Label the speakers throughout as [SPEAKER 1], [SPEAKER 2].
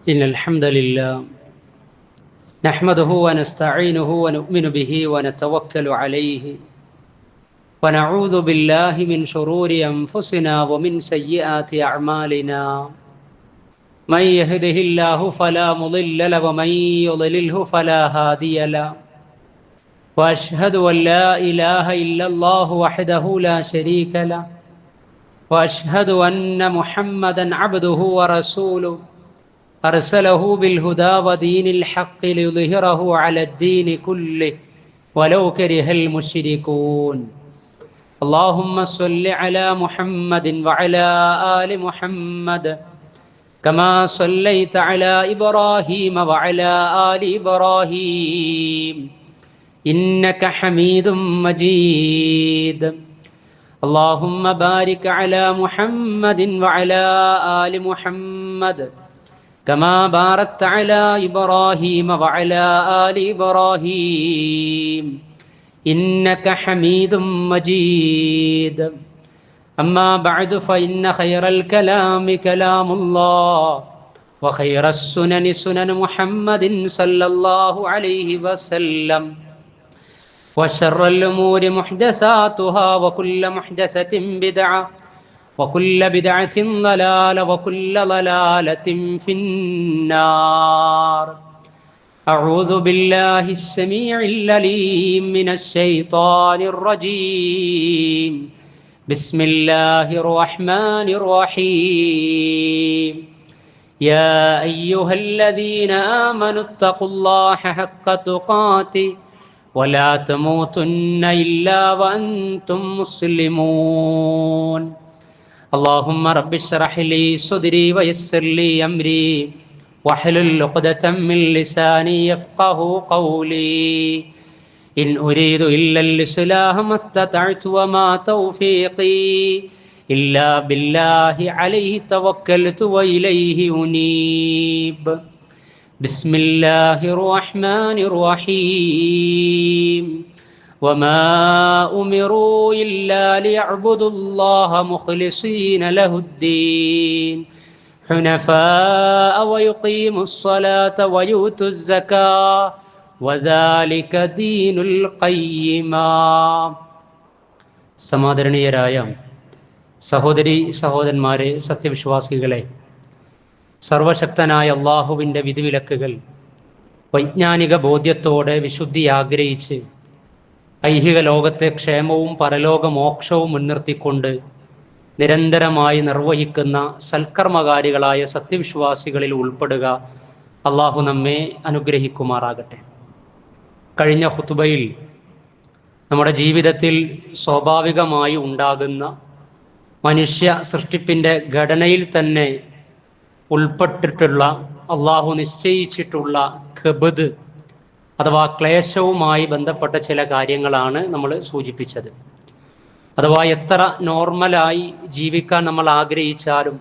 [SPEAKER 1] إن الحمد لله نحمده ونستعينه ونؤمن به ونتوكل عليه ونعوذ بالله من شرور أنفسنا ومن سيئات أعمالنا من يهده الله فلا مضل له ومن يضلله فلا هادي له وأشهد أن لا إله إلا الله وحده لا شريك له وأشهد أن محمدا عبده ورسوله أرسله بالهدى ودين الحق ليظهره على الدين كله ولو كره المشركون اللهم صل على محمد وعلى آل محمد كما صليت على إبراهيم وعلى آل إبراهيم إنك حميد مجيد اللهم بارك على محمد وعلى آل محمد كما باركت على إبراهيم وعلى آل إبراهيم إنك حميد مجيد أما بعد فإن خير الكلام كلام الله وخير السنن سنن محمد صلى الله عليه وسلم وشر الأمور محدثاتها وكل محدثة بدعة وكل بدعة ضلالة وكل ضلالة في النار أعوذ بالله السميع العليم من الشيطان الرجيم بسم الله الرحمن الرحيم يا أيها الذين آمنوا اتقوا الله حق تقاته ولا تموتن إلا وأنتم مسلمون اللهم رب اشرح لي صدري ويسر لي أمري واحلل عقدة من لساني يفقه قولي إن أريد إلا الإصلاح ما استطعت وما توفيقي إلا بالله عليه توكلت وإليه أنيب بسم الله الرحمن الرحيم وما أمروا إلا ليعبدوا الله مخلصين له الدين حنفاء ويقيموا الصلاة ويؤتوا الزكاة وذلك دين القيما സമാദരണീയരായ സഹോദരി സഹോദരന്മാരെ, സത്യവിശ്വാസികളെ, സർവശക്തനായ അള്ളാഹുവിൻ്റെ വിധിവിലക്കുകൾ വൈജ്ഞാനിക ബോധ്യത്തോടെ വിശുദ്ധി ആഗ്രഹിച്ച് ഐഹിക ലോകത്തെ ക്ഷേമവും പരലോക മോക്ഷവും മുൻനിർത്തിക്കൊണ്ട് നിരന്തരമായി നിർവഹിക്കുന്ന സൽക്കർമ്മകാരികളായ സത്യവിശ്വാസികളിൽ ഉൾപ്പെടുക അള്ളാഹു നമ്മെ അനുഗ്രഹിക്കുമാറാകട്ടെ. കഴിഞ്ഞ ഖുതുബയിൽ നമ്മുടെ ജീവിതത്തിൽ സ്വാഭാവികമായി ഉണ്ടാകുന്ന മനുഷ്യ സൃഷ്ടിപ്പിൻ്റെ ഘടനയിൽ തന്നെ ഉൾപ്പെട്ടിട്ടുള്ള അള്ളാഹു നിശ്ചയിച്ചിട്ടുള്ള ഖബദ് അഥവാ ക്ലേശവുമായി ബന്ധപ്പെട്ട ചില കാര്യങ്ങളാണ് നമ്മൾ സൂചിപ്പിച്ചത്. അഥവാ എത്ര നോർമലായി ജീവിക്കാൻ നമ്മൾ ആഗ്രഹിച്ചാലും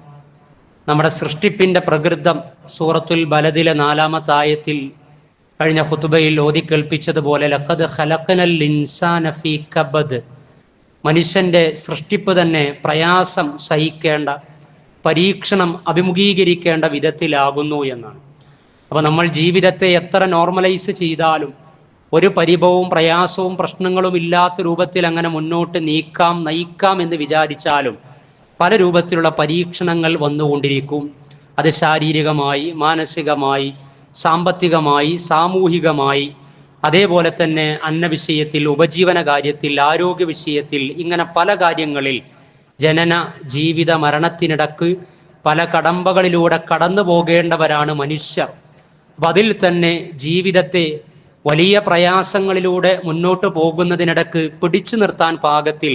[SPEAKER 1] നമ്മുടെ സൃഷ്ടിപ്പിൻ്റെ പ്രകൃതം സൂറത്തുൽ ബലദിലെ 4-ാമത്തെ ആയത്തിൽ കഴിഞ്ഞ ഖുതുബയിൽ ഓതിക്കേൾപ്പിച്ചതുപോലെ ലഖദ് ഖലഖനൽ ഇൻസാന ഫീ കബദ്, മനുഷ്യൻ്റെ സൃഷ്ടിപ്പ് തന്നെ പ്രയാസം സഹിക്കേണ്ട, പരീക്ഷണം അഭിമുഖീകരിക്കേണ്ട വിധത്തിലാകുന്നു എന്നാണ്. അപ്പോൾ നമ്മൾ ജീവിതത്തെ എത്ര നോർമലൈസ് ചെയ്താലും ഒരു പരിഭവവും പ്രയാസവും പ്രശ്നങ്ങളും ഇല്ലാത്ത രൂപത്തിൽ അങ്ങനെ മുന്നോട്ട് നയിക്കാം എന്ന് വിചാരിച്ചാലും പല രൂപത്തിലുള്ള പരീക്ഷണങ്ങൾ വന്നുകൊണ്ടിരിക്കും. അത് ശാരീരികമായി, മാനസികമായി, സാമ്പത്തികമായി, സാമൂഹികമായി, അതേപോലെ തന്നെ അന്നവിഷയത്തിൽ, ഉപജീവന കാര്യത്തിൽ, ആരോഗ്യ വിഷയത്തിൽ, ഇങ്ങനെ പല കാര്യങ്ങളിൽ ജനന ജീവിത മരണത്തിനിടക്ക് പല കടമ്പകളിലൂടെ കടന്നു പോകേണ്ടവരാണ് മനുഷ്യർ. അപ്പം അതിൽ തന്നെ ജീവിതത്തെ വലിയ പ്രയാസങ്ങളിലൂടെ മുന്നോട്ട് പോകുന്നതിനിടക്ക് പിടിച്ചു നിർത്താൻ പാകത്തിൽ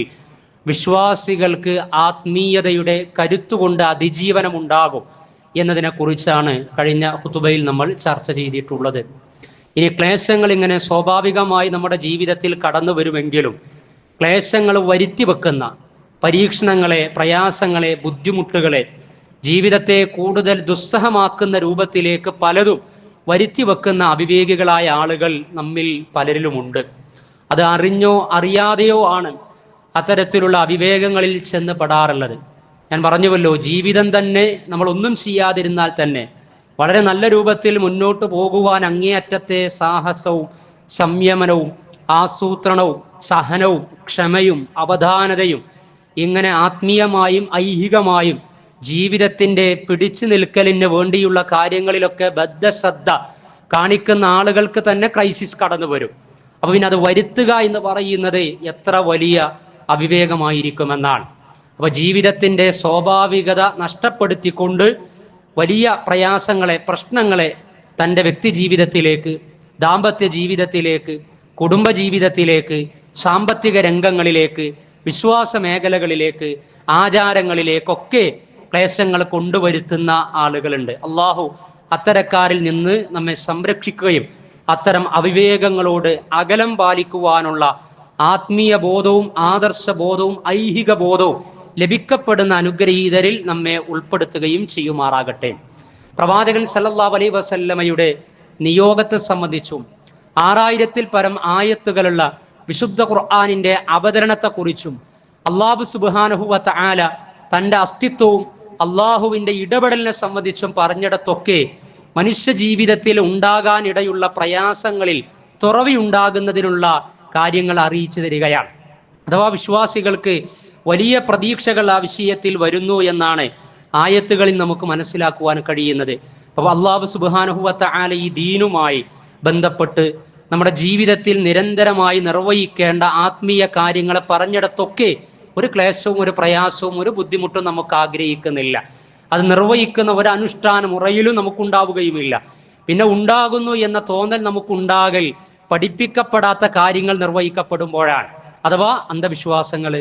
[SPEAKER 1] വിശ്വാസികൾക്ക് ആത്മീയതയുടെ കരുത്തുകൊണ്ട് അതിജീവനമുണ്ടാകും എന്നതിനെക്കുറിച്ചാണ് കഴിഞ്ഞ ഖുതുബയിൽ നമ്മൾ ചർച്ച ചെയ്തിട്ടുള്ളത്. ഇനി ക്ലേശങ്ങൾ ഇങ്ങനെ സ്വാഭാവികമായി നമ്മുടെ ജീവിതത്തിൽ കടന്നു വരുമെങ്കിലും ക്ലേശങ്ങൾ വരുത്തി വെക്കുന്ന പരീക്ഷണങ്ങളെ, പ്രയാസങ്ങളെ, ബുദ്ധിമുട്ടുകളെ, ജീവിതത്തെ കൂടുതൽ ദുസ്സഹമാക്കുന്ന രൂപത്തിലേക്ക് പലതും വരുത്തി വെക്കുന്ന അവിവേകികളായ ആളുകൾ നമ്മിൽ പലരിലുമുണ്ട്. അത് അറിഞ്ഞോ അറിയാതെയോ ആണ് അത്തരത്തിലുള്ള അവിവേകങ്ങളിൽ ചെന്ന് പെടാറുള്ളത്. ഞാൻ പറഞ്ഞുവല്ലോ, ജീവിതം തന്നെ നമ്മൾ ഒന്നും ചെയ്യാതിരുന്നാൽ തന്നെ വളരെ നല്ല രൂപത്തിൽ മുന്നോട്ട് പോകുവാൻ അങ്ങേയറ്റത്തെ സാഹസവും സംയമനവും ആസൂത്രണവും സഹനവും ക്ഷമയും അവധാനതയും ഇങ്ങനെ ആത്മീയമായും ഐഹികമായും ജീവിതത്തിൻ്റെ പിടിച്ചു നിൽക്കലിന് വേണ്ടിയുള്ള കാര്യങ്ങളിലൊക്കെ ബദ്ധശ്രദ്ധ കാണിക്കുന്ന ആളുകൾക്ക് തന്നെ ക്രൈസിസ് കടന്നു വരും. അപ്പൊ പിന്നെ അത് വരുത്തുക എന്ന് പറയുന്നത് എത്ര വലിയ അവിവേകമായിരിക്കുമെന്നാണ്. അപ്പൊ ജീവിതത്തിൻ്റെ സ്വാഭാവികത നഷ്ടപ്പെടുത്തിക്കൊണ്ട് വലിയ പ്രയാസങ്ങളെ, പ്രശ്നങ്ങളെ തൻ്റെ വ്യക്തി ജീവിതത്തിലേക്ക്, ദാമ്പത്യ ജീവിതത്തിലേക്ക്, കുടുംബ ജീവിതത്തിലേക്ക്, സാമ്പത്തിക രംഗങ്ങളിലേക്ക്, വിശ്വാസ മേഖലകളിലേക്ക്, ആചാരങ്ങളിലേക്കൊക്കെ ക്ലേശങ്ങൾ കൊണ്ടുവരുത്തുന്ന ആളുകളുണ്ട്. അള്ളാഹു അത്തരക്കാരിൽ നിന്ന് നമ്മെ സംരക്ഷിക്കുകയും അത്തരം അവിവേകങ്ങളോട് അകലം പാലിക്കുവാനുള്ള ആത്മീയ ബോധവും ആദർശബോധവും ഐഹിക ബോധവും ലഭിക്കപ്പെടുന്ന അനുഗ്രഹീതരിൽ നമ്മെ ഉൾപ്പെടുത്തുകയും ചെയ്യുമാറാകട്ടെ. പ്രവാചകൻ സല്ലല്ലാഹു അലൈഹി വസല്ലമയുടെ നിയോഗത്തെ സംബന്ധിച്ചും 6000-ൽ പരം ആയത്തുകളുള്ള വിശുദ്ധ ഖുർആനിന്റെ അവതരണത്തെക്കുറിച്ചും അല്ലാഹു സുബ്ഹാനഹു വ തആല തൻ്റെ അസ്തിത്വവും അള്ളാഹുവിൻ്റെ ഇടപെടലിനെ സംബന്ധിച്ചും പറഞ്ഞിടത്തൊക്കെ മനുഷ്യ ജീവിതത്തിൽ ഉണ്ടാകാനിടയുള്ള പ്രയാസങ്ങളിൽ തുറവിയുണ്ടാകുന്നതിനുള്ള കാര്യങ്ങൾ അറിയിച്ചു തരികയാണ്. അഥവാ വിശ്വാസികൾക്ക് വലിയ പ്രതീക്ഷകൾ ആ വിഷയത്തിൽ വരുന്നു എന്നാണ് ആയത്തുകളിൽ നമുക്ക് മനസ്സിലാക്കുവാൻ കഴിയുന്നത്. അപ്പോൾ അല്ലാഹു സുബ്ഹാനഹു വ തആല ഈ ദീനുമായി ബന്ധപ്പെട്ട് നമ്മുടെ ജീവിതത്തിൽ നിരന്തരമായി നിർവഹിക്കേണ്ട ആത്മീയ കാര്യങ്ങളെ പറഞ്ഞിടത്തൊക്കെ ഒരു ക്ലേശവും ഒരു പ്രയാസവും ഒരു ബുദ്ധിമുട്ടും നമുക്ക് ആഗ്രഹിക്കുന്നില്ല. അത് നിർവഹിക്കുന്ന ഒരു അനുഷ്ഠാന മുറയിലും നമുക്കുണ്ടാവുകയുമില്ല. പിന്നെ ഉണ്ടാകുന്നു എന്ന തോന്നൽ നമുക്കുണ്ടാകൽ പഠിപ്പിക്കപ്പെടാത്ത കാര്യങ്ങൾ നിർവഹിക്കപ്പെടുമ്പോഴാണ്. അഥവാ അന്ധവിശ്വാസങ്ങൾ,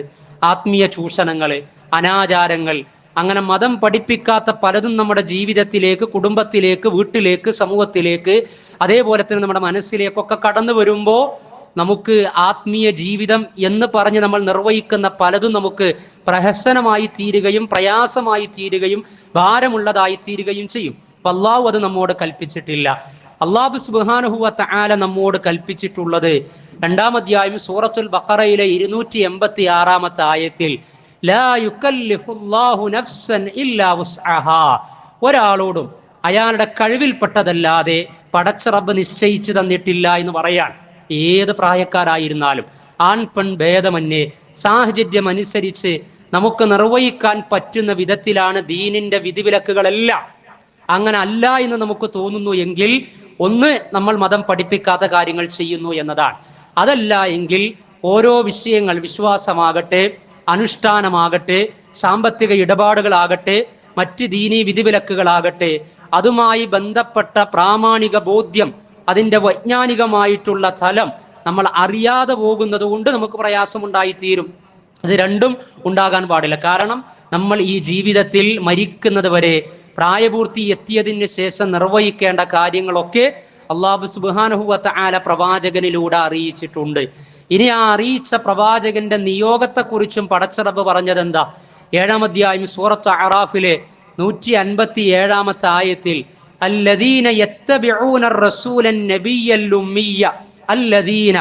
[SPEAKER 1] ആത്മീയ ചൂഷണങ്ങൾ, അനാചാരങ്ങൾ, അങ്ങനെ മതം പഠിപ്പിക്കാത്ത പലതും നമ്മുടെ ജീവിതത്തിലേക്ക്, കുടുംബത്തിലേക്ക്, വീട്ടിലേക്ക്, സമൂഹത്തിലേക്ക്, അതേപോലെ തന്നെ നമ്മുടെ മനസ്സിലേക്കൊക്കെ കടന്നു വരുമ്പോൾ നമുക്ക് ആത്മീയ ജീവിതം എന്ന് പറഞ്ഞ് നമ്മൾ നിർവഹിക്കുന്ന പലതും നമുക്ക് പ്രഹസനമായി തീരുകയും പ്രയാസമായി തീരുകയും ഭാരമുള്ളതായി തീരുകയും ചെയ്യും. അപ്പൊ അള്ളാഹു അത് നമ്മോട് കൽപ്പിച്ചിട്ടില്ല. അല്ലാഹു സുബ്ഹാനഹു വ തആല നമ്മോട് കൽപ്പിച്ചിട്ടുള്ളത് 2-ാം അധ്യായം സൂറത്തുൽ ബഖറയിലെ 286-ാമത്തെ ആയത്തിൽ ലാ യുകല്ലിഫുല്ലാഹു നഫ്സൻ ഇല്ലാ വുസ്അഹാ, ഒരാളോടും അയാളുടെ കഴിവിൽപ്പെട്ടതല്ലാതെ പടച്ച റബ്ബ് നിശ്ചയിച്ചു തന്നിട്ടില്ല എന്ന് പറയാൻ. ഏത് പ്രായക്കാരായിരുന്നാലും ആൺ പെൺ ഭേദമന്യേ സാഹചര്യം അനുസരിച്ച് നമുക്ക് നിർവഹിക്കാൻ പറ്റുന്ന വിധത്തിലാണ് ദീനിന്റെ വിധിവിലക്കുകളെല്ലാം. അങ്ങനെ അല്ല എന്ന് നമുക്ക് തോന്നുന്നു എങ്കിൽ ഒന്ന്, നമ്മൾ മതം പഠിപ്പിക്കാത്ത കാര്യങ്ങൾ ചെയ്യുന്നു എന്നതാണ്. അതല്ല എങ്കിൽ ഓരോ വിഷയങ്ങൾ, വിശ്വാസമാകട്ടെ, അനുഷ്ഠാനമാകട്ടെ, സാമ്പത്തിക ഇടപാടുകളാകട്ടെ, മറ്റ് ദീനീ വിധിവിലക്കുകളാകട്ടെ, അതുമായി ബന്ധപ്പെട്ട പ്രാമാണിക ബോധ്യം, അതിൻ്റെ വൈജ്ഞാനികമായിട്ടുള്ള തലം നമ്മൾ അറിയാതെ പോകുന്നത് കൊണ്ട് നമുക്ക് പ്രയാസമുണ്ടായിത്തീരും. അത് രണ്ടും ഉണ്ടാകാൻ പാടില്ല. കാരണം നമ്മൾ ഈ ജീവിതത്തിൽ മരിക്കുന്നത് വരെ പ്രായപൂർത്തി എത്തിയതിന് ശേഷം നിർവഹിക്കേണ്ട കാര്യങ്ങളൊക്കെ അല്ലാഹു സുബ്ഹാനഹു വ തആല പ്രവാചകനിലൂടെ അറിയിച്ചിട്ടുണ്ട്. ഇനി ആ അറിയിച്ച പ്രവാചകന്റെ നിയോഗത്തെക്കുറിച്ചും പടച്ച റബ്ബ് പറഞ്ഞതെന്താ? 7-ാം അധ്യായം സൂറത്ത് അറാഫിലെ 157-ാമത്തെ ആയത്തിൽ അല്ലദീന യത്തബിഊന റസൂലൻ നബിയ്യൽ ഉമ്മിയ്യ, അല്ലദീന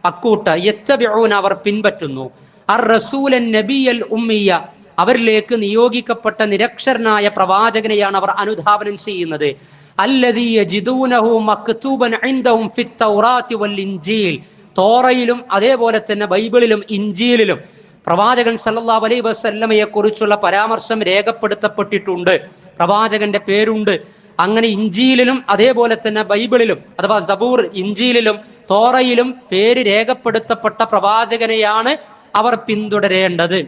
[SPEAKER 1] അക്കൂട്ട, യത്തബിഊന അവർ പിൻപറ്റുന്നു, അർ റസൂലൻ നബിയ്യൽ ഉമ്മിയ്യ അവരിലേക്ക് നിയോഗിക്കപ്പെട്ട നിരക്ഷരനായ പ്രവാചകനെയാണ് അവർ അനുധാവനം ചെയ്യുന്നത്. അല്ലദീ യജിദൂനഹു മക്തൂബൻ ഇൻദഹും ഫിത് തൗറാത്തി വൽ ഇൻജീൽ, തോറയിലും അതേപോലെ തന്നെ ബൈബിളിലും ഇൻജീലിലും പ്രവാചകൻ സല്ലല്ലാഹു അലൈഹി വസല്ലമയെ കുറിച്ചുള്ള പരാമർശം രേഖപ്പെടുത്തപ്പെട്ടിട്ടുണ്ട്. പ്രവാചകന്റെ പേരുണ്ട്. അങ്ങനെ ഇഞ്ചീലിലും അതേപോലെ തന്നെ ബൈബിളിലും അഥവാ സബൂർ, ഇഞ്ചീലിലും തോറയിലും പേര് രേഖപ്പെടുത്തപ്പെട്ട പ്രവാചകനെയാണ് അവർ പിന്തുടരേണ്ടത്.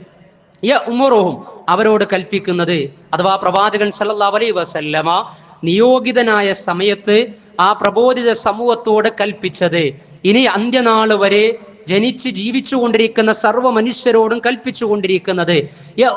[SPEAKER 1] ഉമറുഹും അവരോട് കൽപ്പിക്കുന്നത്, അഥവാ പ്രവാചകൻ സല്ലല്ലാഹു അലൈഹി വസല്ലമ നിയോഗിതനായ സമയത്ത് ആ പ്രബോധിത സമൂഹത്തോട് കൽപ്പിച്ചത് ഇനി അന്ത്യനാൾ വരെ ജനിച്ച് ജീവിച്ചു കൊണ്ടിരിക്കുന്ന സർവ്വ മനുഷ്യരോടും കൽപ്പിച്ചു കൊണ്ടിരിക്കുന്നത്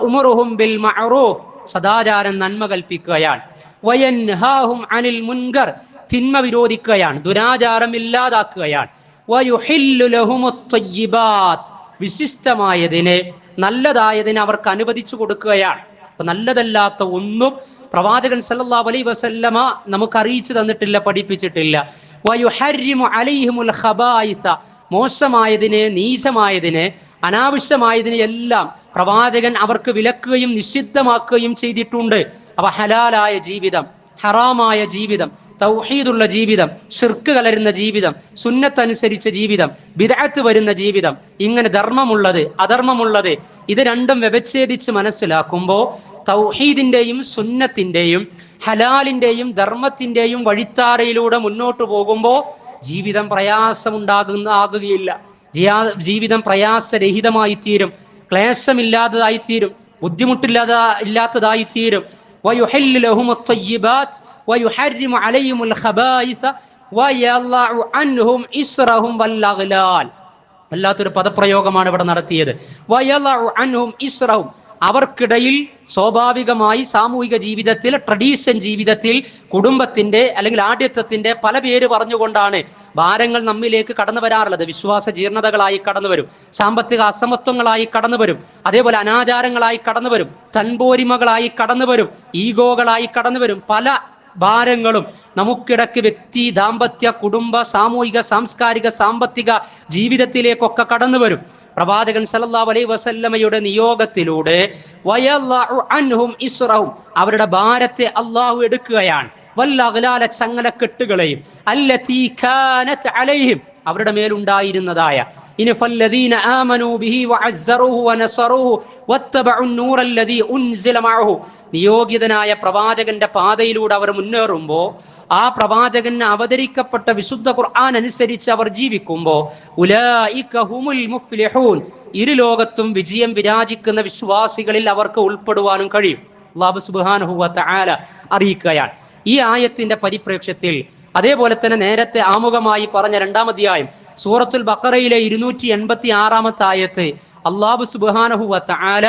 [SPEAKER 1] ഉമറുഹും ബിൽ മഅറൂഫ്, സദാചാരം നന്മ കൽപ്പിക്കുകയാണ്. വയൻഹാഹും അനിൽ മുൻകർ, തിന്മ വിരോധിക്കുകയാണ്, ദുരാചാരം ഇല്ലാതാക്കുകയാണ്. വയുഹില്ലു ലഹുമുത് ത്വയ്യിബാത്ത്, വിശിഷ്ടമായതിനെ, നല്ലതായതിനെ അവർക്ക് അനുവദിച്ചു കൊടുക്കുകയാണ്. അപ്പൊ നല്ലതല്ലാത്ത ഒന്നും പ്രവാചകൻ സല്ലല്ലാഹു അലൈഹി വസല്ലമ നമുക്ക് അറിയിച്ചു തന്നിട്ടില്ല, പഠിപ്പിച്ചിട്ടില്ല. വയുഹർരിമു അലൈഹിമുൽ ഖബായിസ, മോശമായതിനെ, നീചമായതിനെ, അനാവശ്യമായതിനെ എല്ലാം പ്രവാചകൻ അവർക്ക് വിലക്കുകയും നിഷിദ്ധമാക്കുകയും ചെയ്തിട്ടുണ്ട്. അവ ഹലാലായ ജീവിതം, ഹറാമായ ജീവിതം, തൗഹീദുള്ള ജീവിതം, ഷിർക്ക് കലരുന്ന ജീവിതം, സുന്നത്തനുസരിച്ച ജീവിതം, ബിദ്അത്ത് വരുന്ന ജീവിതം, ഇങ്ങനെ ധർമ്മമുള്ളത് അധർമ്മമുള്ളത് ഇത് രണ്ടും വ്യവച്ഛേദിച്ച് മനസ്സിലാക്കുമ്പോൾ തൗഹീദിന്റെയും സുന്നത്തിന്റെയും ഹലാലിന്റെയും ധർമ്മത്തിന്റെയും വഴിത്താരയിലൂടെ മുന്നോട്ട് പോകുമ്പോൾ ജീവിതം ആകുകയില്ല. ജീവിതം പ്രയാസരഹിതമായി തീരും, ക്ലേശമില്ലാത്തതായിത്തീരും, ഇല്ലാത്തതായിത്തീരും. ويحل لهم الطيبات ويحرم عليهم الخبائث ويضع عنهم إصرهم والأغلال. വല്ലാത്തൊരു പദപ്രയോഗമാണ് ഇവിടെ നടത്തിയത്. ويضع عنهم إصرهم, അവർക്കിടയിൽ സ്വാഭാവികമായി സാമൂഹിക ജീവിതത്തിൽ, ട്രഡീഷൻ ജീവിതത്തിൽ, കുടുംബത്തിന്റെ അല്ലെങ്കിൽ ആഢ്യത്വത്തിന്റെ പല പേര് പറഞ്ഞുകൊണ്ടാണ് ഭാരങ്ങൾ നമ്മിലേക്ക് കടന്നു വരാറുള്ളത്. വിശ്വാസ ജീർണതകളായി കടന്നു വരും, സാമ്പത്തിക അസമത്വങ്ങളായി കടന്നു വരും, അതേപോലെ അനാചാരങ്ങളായി കടന്നു വരും, തൻപോരിമകളായി കടന്നു വരും, ഈഗോകളായി കടന്നു വരും. പല ഭാരങ്ങളും നമുക്കിടയ്ക്ക് വ്യക്തി, ദാമ്പത്യ, കുടുംബ, സാമൂഹിക, സാംസ്കാരിക, സാമ്പത്തിക ജീവിതത്തിലേക്കൊക്കെ കടന്നു വരും. പ്രവാചകൻ സല്ലല്ലാഹു അലൈഹി വസല്ലമയുടെ നിയോഗത്തിലൂടെ വയല്ലഉ അൻഹും ഇസ്റഹും, അവരുടെ ഭാരത്തെ അല്ലാഹു എടുക്കുകയാണ്. വല്ലഗ്ലാല, ചങ്ങലക്കെട്ടുകളെയും, അല്ലതീ കാനത് അലൈഹിം, അവരുടെ മേലുണ്ടായിരുന്നതായ. ഇനി ഫല്ലദീന ആമനൂ ബിഹി വഅസ്സറൂഹു വനസറൂഹു വത്തബഉൻ നൂറല്ലദീ ഉൻസില മഅഹു, നിയോഗിതനായ പ്രവാചകന്റെ പാതയിലൂടെ അവർ മുന്നേറുമ്പോൾ, ആ പ്രവാചകന് അവതരിക്കപ്പെട്ട വിശുദ്ധ ഖുർആൻ അനുസരിച്ച് അവർ ജീവിക്കുമ്പോൾ ഉലൈക ഹുമുൽ മുഫ്ലിഹൂൻ, ഇരുലോകത്തും വിജയം വിരാജിക്കുന്ന വിശ്വാസികളിൽ അവർക്ക് ഉൾപ്പെടുവാനും കഴിയും. അല്ലാഹു സുബ്ഹാനഹു വ തആല അറിയിക്കുകയാണ് ഈ ആയത്തിന്റെ പരിപ്രേക്ഷ്യത്തിൽ. അതേപോലെ തന്നെ നേരത്തെ ആമുഖമായി പറഞ്ഞ 2-ാം അധ്യായം സൂറത്തുൽ ബഖറയിലെ 286-ാമത്തെ ആയത്ത്, അല്ലാഹു സുബ്ഹാനഹു വ തആല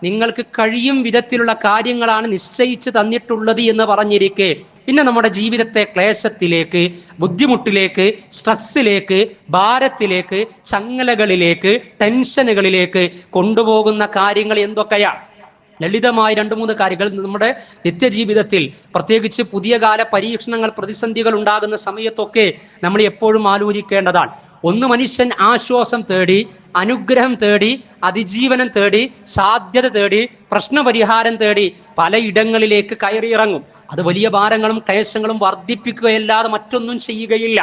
[SPEAKER 1] നിങ്ങൾക്ക് കഴിയും വിധത്തിലുള്ള കാര്യങ്ങളാണ് നിശ്ചയിച്ച് തന്നിട്ടുള്ളത് എന്ന് പറഞ്ഞിരിക്കെ പിന്നെ നമ്മുടെ ജീവിതത്തെ ക്ലേശത്തിലേക്ക്, ബുദ്ധിമുട്ടിലേക്ക്, സ്ട്രെസ്സിലേക്ക്, ഭാരത്തിലേക്ക്, ചങ്ങലകളിലേക്ക്, ടെൻഷനുകളിലേക്ക് കൊണ്ടുപോകുന്ന കാര്യങ്ങൾ എന്തൊക്കെയാണ്? ലളിതമായ 2-3 കാര്യങ്ങൾ നമ്മുടെ നിത്യജീവിതത്തിൽ, പ്രത്യേകിച്ച് പുതിയ കാല പരീക്ഷണങ്ങൾ, പ്രതിസന്ധികൾ ഉണ്ടാകുന്ന സമയത്തൊക്കെ നമ്മൾ എപ്പോഴും ആലോചിക്കേണ്ടതാണ്. ഒന്ന്, മനുഷ്യൻ ആശ്വാസം തേടി, അനുഗ്രഹം തേടി, അതിജീവനം തേടി, സാധ്യത തേടി, പ്രശ്നപരിഹാരം തേടി പലയിടങ്ങളിലേക്ക് കയറിയിറങ്ങും. അത് വലിയ ഭാരങ്ങളും ക്ലേശങ്ങളും വർദ്ധിപ്പിക്കുകയല്ലാതെ മറ്റൊന്നും ചെയ്യുകയില്ല.